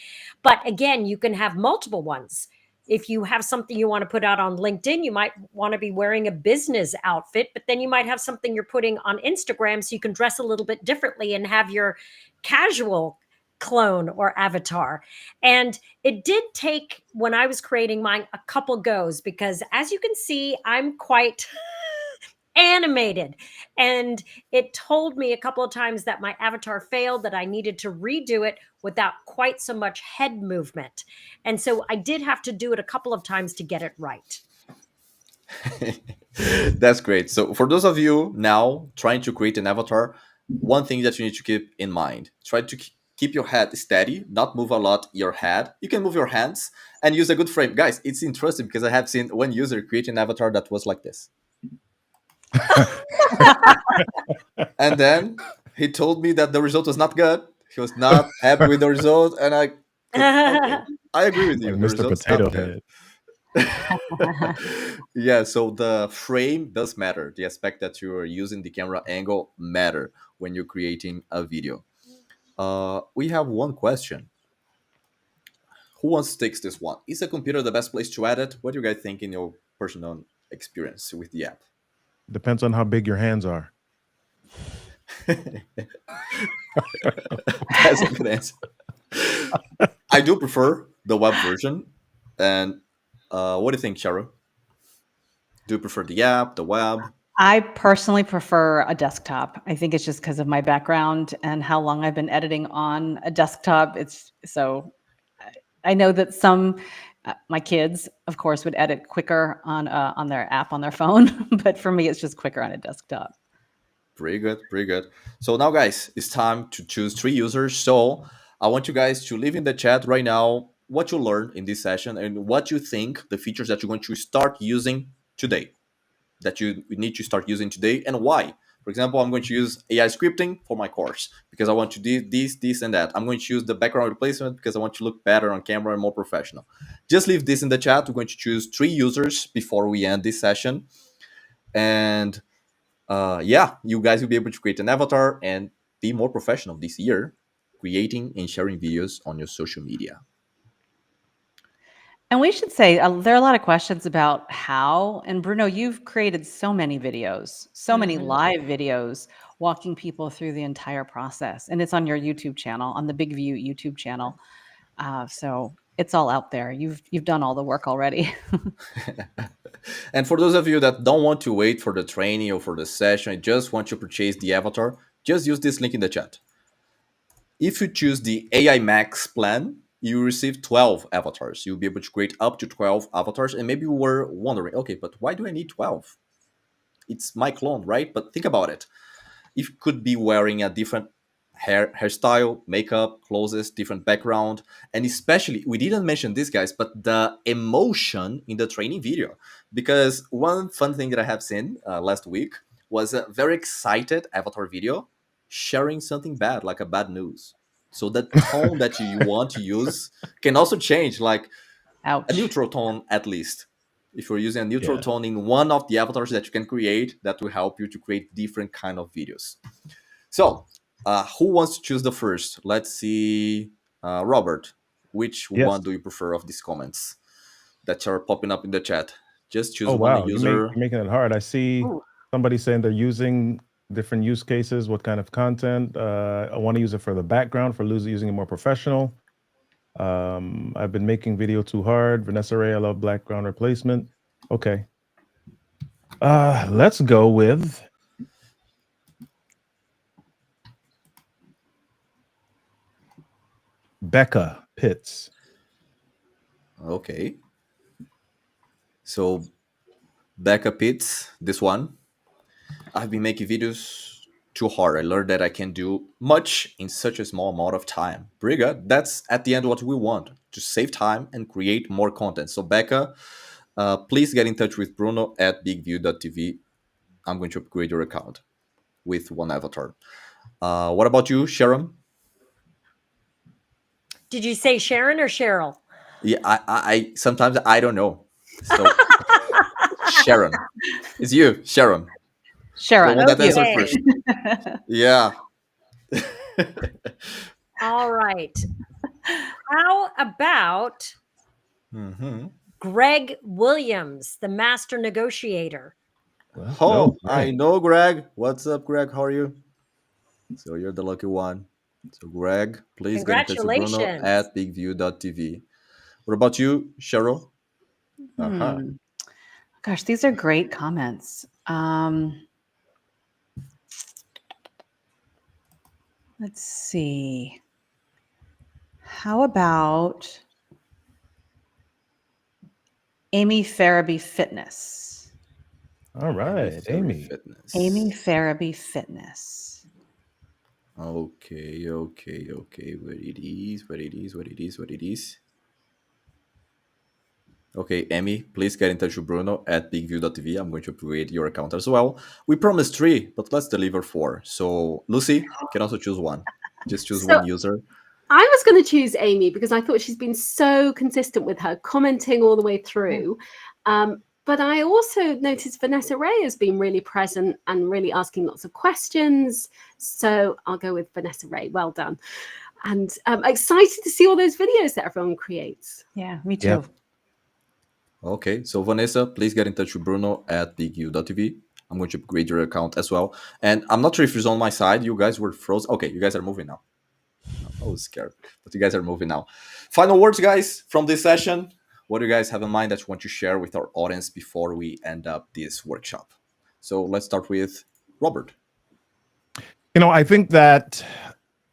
But again, you can have multiple ones. If you have something you want to put out on LinkedIn, you might want to be wearing a business outfit, but then you might have something you're putting on Instagram so you can dress a little bit differently and have your casual clone or avatar. And it did take, when I was creating mine, a couple goes, because as you can see, I'm quite animated, and it told me a couple of times that my avatar failed, that I needed to redo it without quite so much head movement. And so I did have to do it a couple of times to get it right. That's great. So for those of you now trying to create an avatar, one thing that you need to keep in mind: try to keep your head steady, not move a lot your head. You can move your hands and use a good frame. Guys, it's interesting because I have seen one user create an avatar that was like this. And then he told me that the result was not good. He was not happy with the result, and okay, I agree with you. Like The Mr. result's Potato not good. Head. Yeah, so the frame does matter. The aspect that you are using, the camera angle, matter when you're creating a video. We have one question. Who wants to take this one? Is a computer the best place to edit? What do you guys think in your personal experience with the app? Depends on how big your hands are. That's a good answer. I do prefer the web version. And what do you think, Cheryl? Do you prefer the app, the web? I personally prefer a desktop. I think it's just because of my background and how long I've been editing on a desktop. It's so I know that some my kids, of course, would edit quicker on their app on their phone, but for me, it's just quicker on a desktop. Pretty good, pretty good. So now, guys, it's time to choose 3 users. So I want you guys to leave in the chat right now what you learned in this session and what you think the features that you're going to start using today, that you need to start using today, and why. For example, I'm going to use AI scripting for my course because I want to do this, and that. I'm going to use the background replacement because I want to look better on camera and more professional. Just leave this in the chat. We're going to choose 3 users before we end this session. And yeah, you guys will be able to create an avatar and be more professional this year, creating and sharing videos on your social media. And we should say there are a lot of questions about how, and Bruno, you've created so many videos, so many live videos walking people through the entire process. And it's on your YouTube channel, on the BigVU YouTube channel. So it's all out there. You've done all the work already. And for those of you that don't want to wait for the training or for the session, just want to purchase the avatar, just use this link in the chat. If you choose the AI Max plan, you receive 12 avatars. You'll be able to create up to 12 avatars. And maybe you were wondering, okay, but why do I need 12? It's my clone, right? But think about it. If you could be wearing a different hairstyle, makeup, clothes, different background, and especially, we didn't mention this, guys, but the emotion in the training video. Because one fun thing that I have seen last week was a very excited avatar video sharing something bad, like a bad news. So the tone that you want to use can also change, like Ouch. a neutral tone at least. If you're using a neutral tone in one of the avatars that you can create, that will help you to create different kind of videos. So who wants to choose the first? Let's see. Robert, which one do you prefer of these comments that are popping up in the chat? Just choose one user. You're making it hard. I see somebody saying they're using different use cases. What kind of content? I want to use it for the background, for using it more professional. I've been making video too hard. Vanessa Ray, I love background replacement. Okay. Let's go with Becca Pitts. Okay. So Becca Pitts, this one. I've been making videos too hard. I learned that I can do much in such a small amount of time. Briga, that's at the end what we want, to save time and create more content. So Becca, please get in touch with Bruno at bigvu.tv. I'm going to upgrade your account with one avatar. What about you, Sharon? Did you say Sharon or Cheryl? Yeah, I sometimes I don't know. So Sharon, it's you, Sharon, the Sharon. one that answered Okay. first. Yeah. All right. How about Mm-hmm. Greg Williams, the master negotiator? Well, Oh, no, I right. know Greg. What's up, Greg? How are you? So you're the lucky one. So Greg, please get in touch with Bruno Congratulations. at bigview.tv. What about you, Cheryl? Uh-huh. Gosh, these are great comments. Let's see. How about Amy Farabee Fitness? All right, Fairy Amy. Fitness. Amy Farabee Fitness. Okay. Where it is. Okay, Emmy, please get in touch with Bruno at bigview.tv. I'm going to create your account as well. We promised 3, but let's deliver 4. So Lucy can also choose one. Just choose So one user. I was going to choose Amy because I thought she's been so consistent with her commenting all the way through. But I also noticed Vanessa Ray has been really present and really asking lots of questions. So I'll go with Vanessa Ray. Well done. And I'm excited to see all those videos that everyone creates. Yeah, me too. Yep. Okay, so Vanessa, please get in touch with Bruno at bigview.tv. I'm going to upgrade your account as well. And I'm not sure if it's on my side. You guys were frozen. Okay, you guys are moving now. I was scared, but you guys are moving now. Final words, guys, from this session. What do you guys have in mind that you want to share with our audience before we end up this workshop? So let's start with Robert. I think that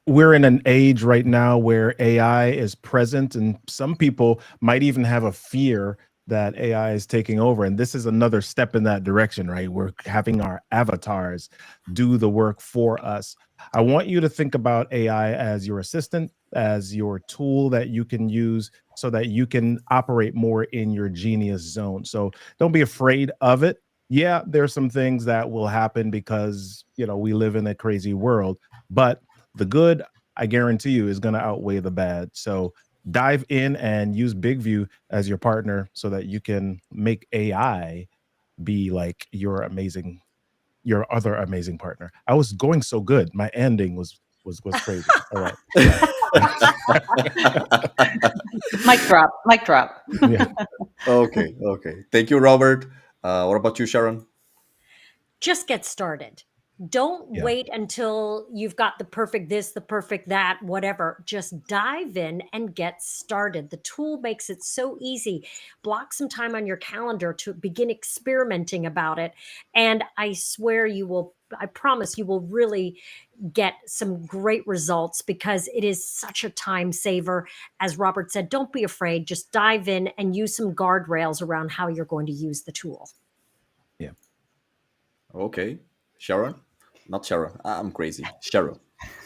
we're in an age right now where AI is present, and some people might even have a fear that AI is taking over. And this is another step in that direction, right? We're having our avatars do the work for us. I want you to think about AI as your assistant, as your tool that you can use so that you can operate more in your genius zone. So don't be afraid of it. Yeah, there's some things that will happen because, we live in a crazy world, but the good, I guarantee you, is going to outweigh the bad. So dive in and use BigVU as your partner so that you can make AI be like your other amazing partner. I was going so good. My ending was crazy. All right. Mic drop. Yeah. Okay. Thank you, Robert. What about you, Sharon? Just get started. Don't Yeah. wait until you've got the perfect this, the perfect that, whatever. Just dive in and get started. The tool makes it so easy. Block some time on your calendar to begin experimenting about it. And I swear I promise you will really get some great results because it is such a time saver. As Robert said, don't be afraid. Just dive in and use some guardrails around how you're going to use the tool. Yeah. Okay. Sharon? Not Sharon. I'm crazy. Cheryl.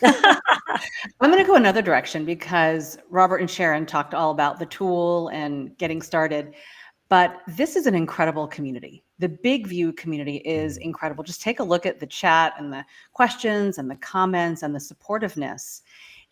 I'm going to go another direction because Robert and Sharon talked all about the tool and getting started. But this is an incredible community. The BigVU community is incredible. Just take a look at the chat and the questions and the comments and the supportiveness.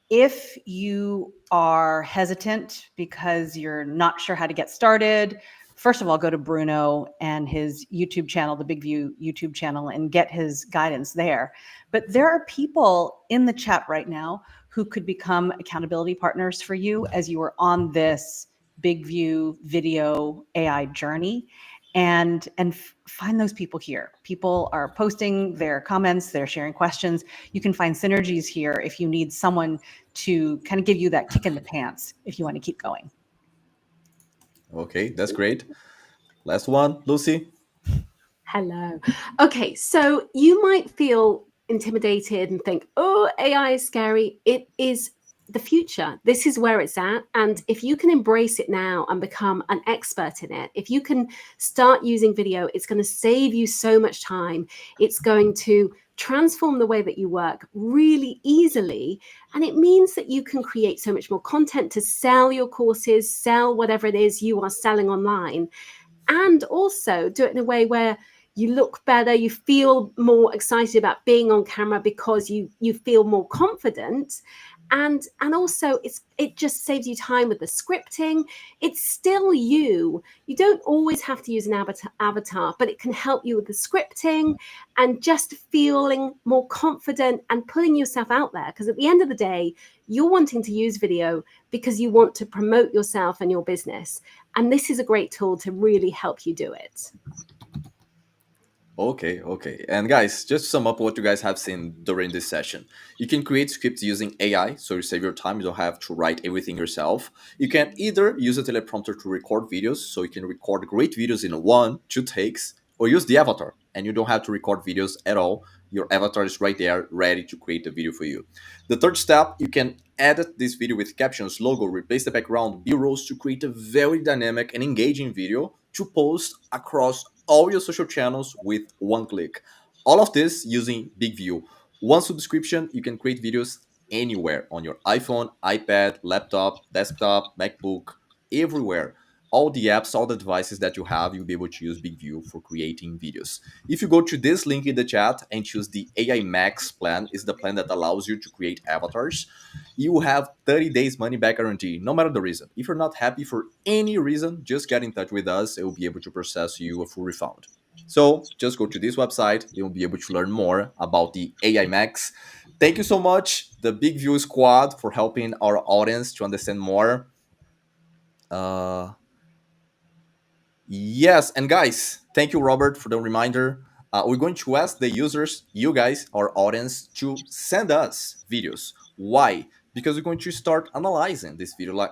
If you are hesitant because you're not sure how to get started, first of all, go to Bruno and his YouTube channel, the BigVU YouTube channel, and get his guidance there. But there are people in the chat right now who could become accountability partners for you as you are on this BigVU video AI journey. And find those people here. People are posting their comments, they're sharing questions. You can find synergies here if you need someone to kind of give you that kick in the pants if you want to keep going. Okay, that's great. Last one, Lucy. Hello. Okay, so you might feel intimidated and think, oh, AI is scary. It is the future. This is where it's at. And if you can embrace it now and become an expert in it, if you can start using video, it's going to save you so much time. It's going to transform the way that you work really easily. And it means that you can create so much more content to sell your courses, sell whatever it is you are selling online, and also do it in a way where you look better, you feel more excited about being on camera because you feel more confident. And also it just saves you time with the scripting. It's still you. You don't always have to use an avatar, but it can help you with the scripting and just feeling more confident and putting yourself out there. Because at the end of the day, you're wanting to use video because you want to promote yourself and your business. And this is a great tool to really help you do it. Okay. And guys, just to sum up what you guys have seen during this session. You can create scripts using AI, so you save your time. You don't have to write everything yourself. You can either use a teleprompter to record videos, so you can record great videos in 1-2 takes, or use the avatar, and you don't have to record videos at all. Your avatar is right there, ready to create the video for you. The third step, you can edit this video with captions, logo, replace the background, B-rolls to create a very dynamic and engaging video to post across all your social channels with one click. All of this using BigVU. One subscription, you can create videos anywhere on your iPhone, iPad, laptop, desktop, MacBook, everywhere. All the apps, all the devices that you have, you'll be able to use BigVU for creating videos. If you go to this link in the chat and choose the AI Max plan, is the plan that allows you to create avatars, you have 30 days money back guarantee, no matter the reason. If you're not happy for any reason, just get in touch with us. It will be able to process you a full refund. So just go to this website. You'll be able to learn more about the AI Max. Thank you so much, the BigVU squad, for helping our audience to understand more. Yes, and guys, thank you, Robert, for the reminder. We're going to ask the users, you guys, our audience, to send us videos. Why? Because we're going to start analyzing this video like,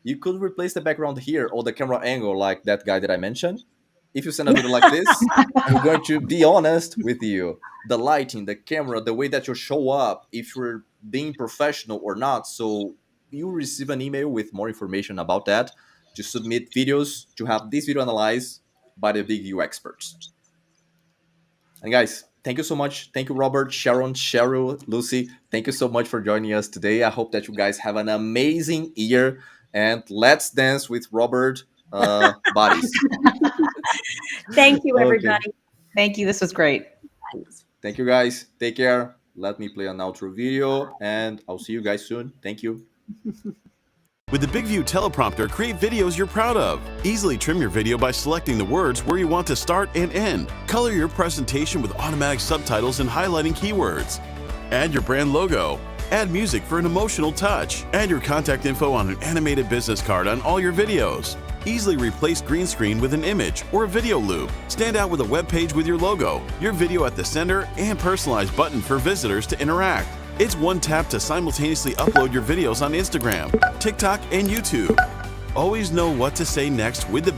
you could replace the background here or the camera angle like that guy that I mentioned. If you send a video like this, we're going to be honest with you. The lighting, the camera, the way that you show up, if you're being professional or not. So you receive an email with more information about that. To submit videos to have this video analyzed by the BigVU experts. And guys, thank you so much. Thank you, Robert, Sharon, Cheryl, Lucy. Thank you so much for joining us today. I hope that you guys have an amazing year. And let's dance with Robert bodies. Thank you, everybody. Okay. Thank you. This was great. Thank you, guys. Take care. Let me play an outro video, and I'll see you guys soon. Thank you. With the BigVU teleprompter, create videos you're proud of. Easily trim your video by selecting the words where you want to start and end. Color your presentation with automatic subtitles and highlighting keywords. Add your brand logo. Add music for an emotional touch. Add your contact info on an animated business card on all your videos. Easily replace green screen with an image or a video loop. Stand out with a web page with your logo, your video at the center, and personalized button for visitors to interact. It's one tap to simultaneously upload your videos on Instagram, TikTok, and YouTube. Always know what to say next with the